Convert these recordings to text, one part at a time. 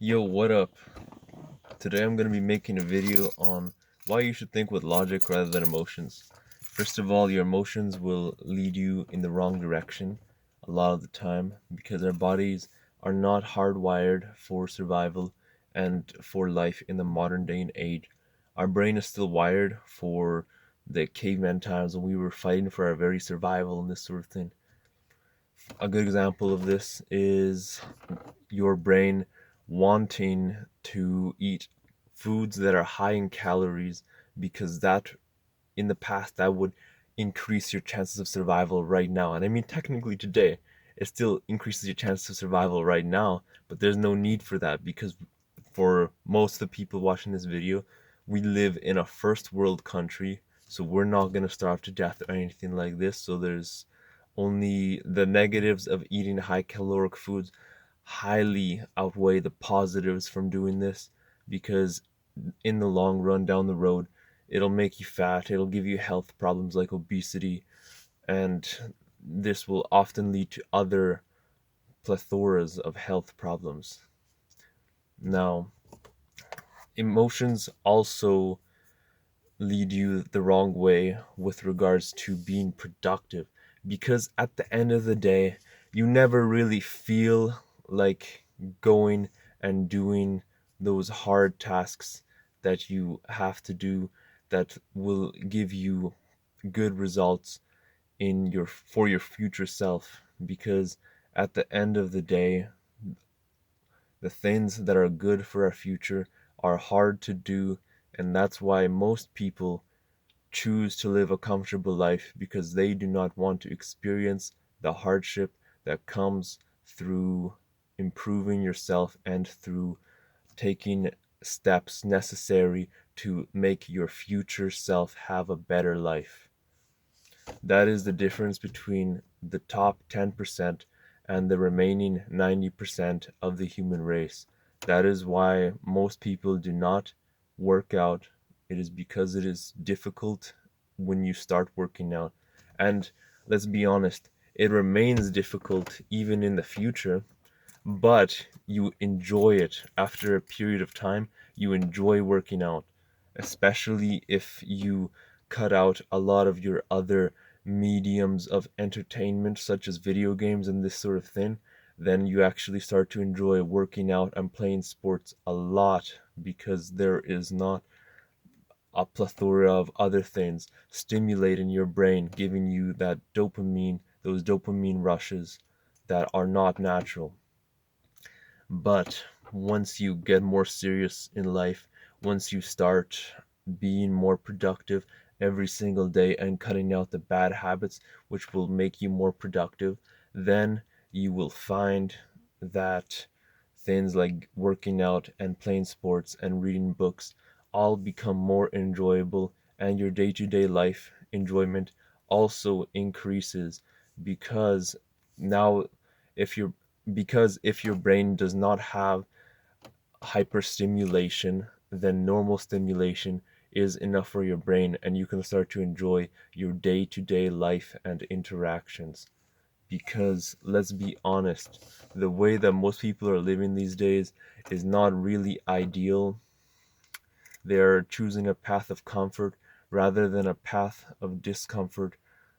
Yo, what up? Today I'm going to be making a video on why you should think with logic rather than emotions. First of all, your emotions will lead you in the wrong direction a lot of the time because our bodies are not hardwired for survival and for life in the modern day and age. Our brain is still wired for the caveman times when we were fighting for our very survival and this sort of thing. A good example of this is your brain wanting to eat foods that are high in calories because that in the past that would increase your chances of survival right now. And I mean technically today it still increases your chances of survival right now, but there's no need for that because for most of the people watching this video, we live in a first world country, so we're not going to starve to death or anything like this. So there's only the negatives of eating high caloric foods highly outweigh the positives from doing this because in the long run down the road it'll make you fat, it'll give you health problems like obesity, and this will often lead to other plethoras of health problems. Now, emotions also lead you the wrong way with regards to being productive because at the end of the day you never really feel like going and doing those hard tasks that you have to do that will give you good results in your for your future self, because at the end of the day the things that are good for our future are hard to do, and that's why most people choose to live a comfortable life because they do not want to experience the hardship that comes through improving yourself and through taking steps necessary to make your future self have a better life. That is the difference between the top 10% and the remaining 90% of the human race. That is why most people do not work out. It is because it is difficult when you start working out. And let's be honest, it remains difficult even in the future, but you enjoy it after a period of time. You enjoy working out, especially if you cut out a lot of your other mediums of entertainment such as video games and this sort of thing. Then you actually start to enjoy working out and playing sports a lot because there is not a plethora of other things stimulating your brain, giving you that dopamine, those dopamine rushes that are not natural. But once you get more serious in life, once you start being more productive every single day and cutting out the bad habits which will make you more productive, then you will find that things like working out and playing sports and reading books all become more enjoyable, and your day-to-day life enjoyment also increases because now if you're because if your brain does not have hyperstimulation, then normal stimulation is enough for your brain and you can start to enjoy your day-to-day life and interactions. Because let's be honest, the way that most people are living these days is not really ideal. They're choosing a path of comfort rather than a path of discomfort.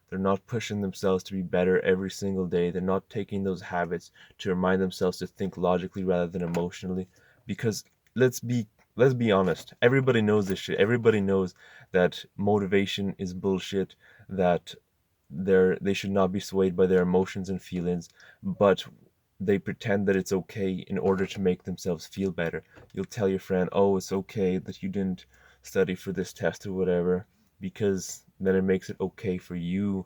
They're not pushing themselves to be better every single day. They're not taking those habits to remind themselves to think logically rather than emotionally. Because let's be let's be honest. Everybody knows this shit. Everybody knows that motivation is bullshit, that they should not be swayed by their emotions and feelings, but they pretend that it's okay in order to make themselves feel better. You'll tell your friend, "Oh, it's okay that you didn't study for this test or whatever," because then it makes it okay for you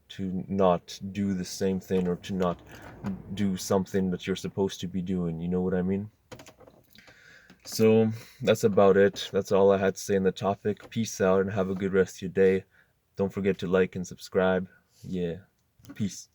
to not do the same thing or to not do something that you're supposed to be doing. You know what I mean? So that's about it. That's all I had to say on the topic. Peace out and have a good rest of your day. Don't forget to like and subscribe. Yeah. Peace.